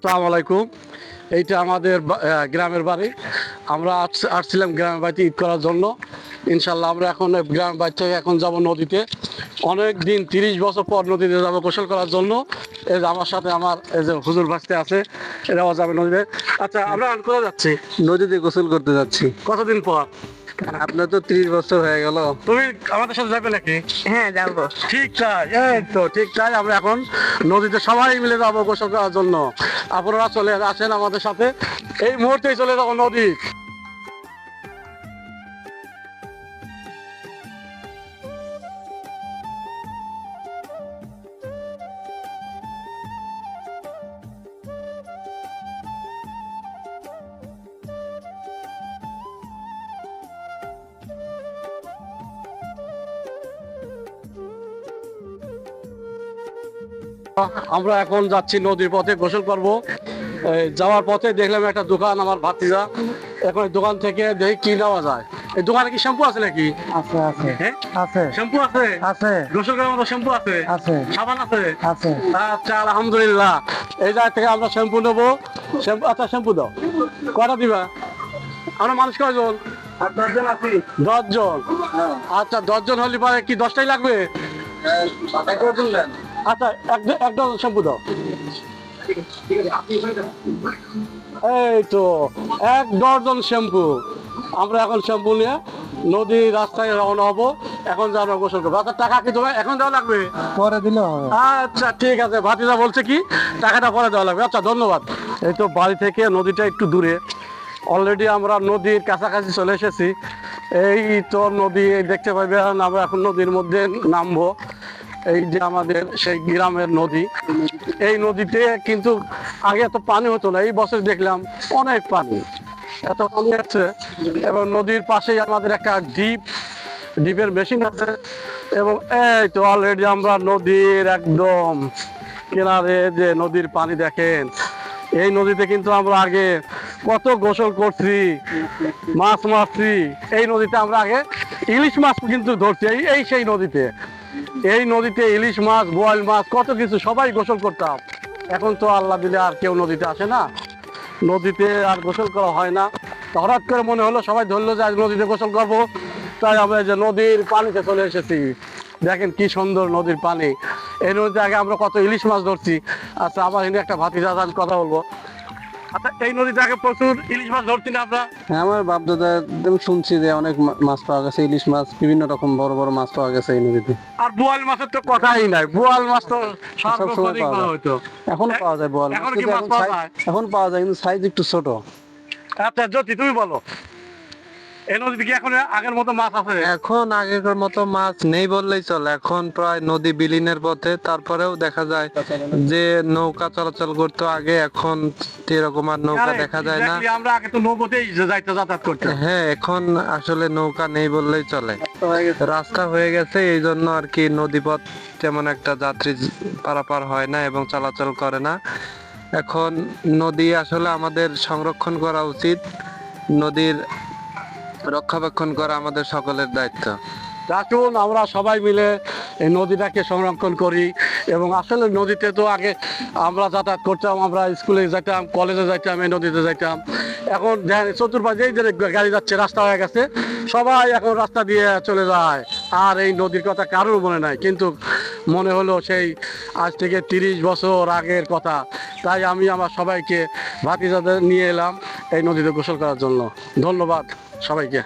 আসসালামু আলাইকুম। এইটা আমাদের গ্রামের বাড়ি। আমরা আসছিলাম গ্রামের বাড়িতে ঈদ করার জন্য। ইনশাল্লাহ আমরা এখন গ্রামের বাড়ি থেকে এখন যাব নদীতে। অনেক দিন 30 বছর পর নদীতে যাবো গোসল করার জন্য। এই যে আমার সাথে আমার এই যে হুজুর ভাসতে আছে, এরাও যাবে নদীতে। আচ্ছা, আমরা কোথায় যাচ্ছি? নদীতে গোসল করতে যাচ্ছি। কতদিন পর? আপনার তো 30 বছর হয়ে গেল। তুমি আমাদের সাথে যাবে নাকি? হ্যাঁ যাবো। ঠিক তাই, এই তো ঠিক তাই। আমরা এখন নদীতে সবাই মিলে যাবো গোসল করার জন্য। আপনারা চলে আসেন আমাদের সাথে, এই মুহূর্তেই চলে যাবো নদী। আমরা এখন যাচ্ছি নদীর পথে গোসল করব। যাওয়ার পথে দেখলাম একটা দোকান, আমার ভাতিজা। এখন এই দোকান থেকে দেখি কি নেওয়া যায়। এই দোকানে কি শ্যাম্পু আছে নাকি? আছে আছে হ্যাঁ, আছে শ্যাম্পু আছে, আছে গোসল করার মতো শ্যাম্পু আছে, আছে সাবান আছে। আছে। আচ্ছা, আলহামদুলিল্লাহ। এই জায়গা থেকে আমরা শ্যাম্পু নেবো। শ্যাম্পু, আচ্ছা শ্যাম্পু দাও। কটা দিবা? আমরা মানুষ কয়জন? 10 জন আছি। 10 জন। আচ্ছা, 10 জন হলে পরে কি 10টাই লাগবে? আচ্ছা, এক ডজন শ্যাম্পু দাও। এই তো 1 ডজন শ্যাম্পু। আমরা এখন শ্যাম্পু নিয়ে নদীর রাস্তায় রওনা হবো। এখন যাবো গোসল করবো। আচ্ছা, টাকা কি তোমার এখন দেওয়া লাগবে? পরে দিলে হবে। আচ্ছা ঠিক আছে, ভাতিজা বলছে কি টাকাটা পরে দেওয়া লাগবে। আচ্ছা, ধন্যবাদ। এই তো বাড়ি থেকে নদীটা একটু দূরে। অলরেডি আমরা নদীর কাছাকাছি চলে এসেছি। এই তো নদী, এই দেখতে পাইবেন। আমরা এখন নদীর মধ্যে নামবো। এই যে আমাদের সেই গ্রামের নদী। এই নদীতে কিন্তু আগে এত পানি হতো না, এই বছর দেখলাম অনেক পানি, এত পানি আছে। এবং নদীর পাশেই আমাদের একটা ডিপের মেশিন আছে। এবং এই তো অলরেডি আমরা নদীর একদম কিনারে, যে নদীর পানি দেখেন। এই নদীতে কিন্তু আমরা আগে কত গোসল করছি, মাছ মারছি। এই নদীতে আমরা আগে ইলিশ মাছ কিন্তু ধরছি। এই সেই নদীতে, এই নদীতে ইলিশ মাছ, বোয়াল মাছ, কত কিছু সবাই গোসল করতাম। এখন তো আল্লাহ দিলে আর কেউ নদীতে আসে না, নদীতে আর গোসল করা হয় না। তো হঠাৎ করে মনে হলো, সবাই ধরলো যে আজ নদীতে গোসল করবো। তাই আমরা এই যে নদীর পানিতে চলে এসেছি। দেখেন কি সুন্দর নদীর পানি। এই নদীতে আগে আমরা কত ইলিশ মাছ ধরছি। আচ্ছা, আমার এখানে একটা ভাতিজা আছে, আমি কথা বলবো। আচ্ছা, এই নদীতে আগে প্রচুর ইলিশ মাছ ধরছি না আমরা? হ্যাঁ, আমার বাপ দাদা একদম শুনছি যে অনেক মাছ পাওয়া গেছে, ইলিশ মাছ, বিভিন্ন রকম বড় বড় মাছ পাওয়া গেছে এই নদীতে। আর বোয়াল মাছের তো কথাই নাই, বোয়াল মাছ তো সবসময় সর্বক্ষণিক পাওয়া পাওয়া যায়। হইতো। এখনো পাওয়া যায় বোয়াল মাছ, এখন কি কিন্তু মাছ পাওয়া যায়? এখন পাওয়া যায়, কিন্তু সাইজ একটু ছোট। আচ্ছা জ্যোতি, তুমি বলো, এই নদীতে কি এখন আগের মতো মাছ আছে? এখন আগেকার মতো মাছ নেই বললেই চলে। এখন প্রায় নদী বিলীনের পথে। তারপরেও দেখা যায় যে নৌকা চলাচল করতো আগে, এখন এরকম আর নৌকা দেখা যায় না। Exactly, আমরা আগে তো নৌকোতেই যাতায়াত করতাম। হ্যাঁ, এখন আসলে নৌকা নেই বললেই চলে, রাস্তা হয়ে গেছে। এই জন্য আর কি নদীপথ তেমন একটা যাত্রী পারাপার হয় না এবং চলাচল করে না। এখন নদী আসলে আমাদের সংরক্ষণ করা উচিত। নদীর রক্ষণাবেক্ষণ করা আমাদের সকলের দায়িত্ব। আসুন আমরা সবাই মিলে এই নদীটাকে সংরক্ষণ করি। এবং আসলে নদীতে তো আগে আমরা যাতায়াত করতাম, আমরা স্কুলে যাইতাম, কলেজে যাইতাম, এই নদীতে যাইতাম। এখন দেখেন চতুর্পাশে এই যে গাড়ি যাচ্ছে, রাস্তা হয়ে গেছে, সবাই এখন রাস্তা দিয়ে চলে যায়। আর এই নদীর কথা কারোর মনে নাই, কিন্তু মনে হলো সেই আজ থেকে 30 বছর আগের কথা। তাই আমি আমার সবাইকে ভাতিজাদের নিয়ে এলাম এই নদীতে গোসল করার জন্য। ধন্যবাদ সবাইকে।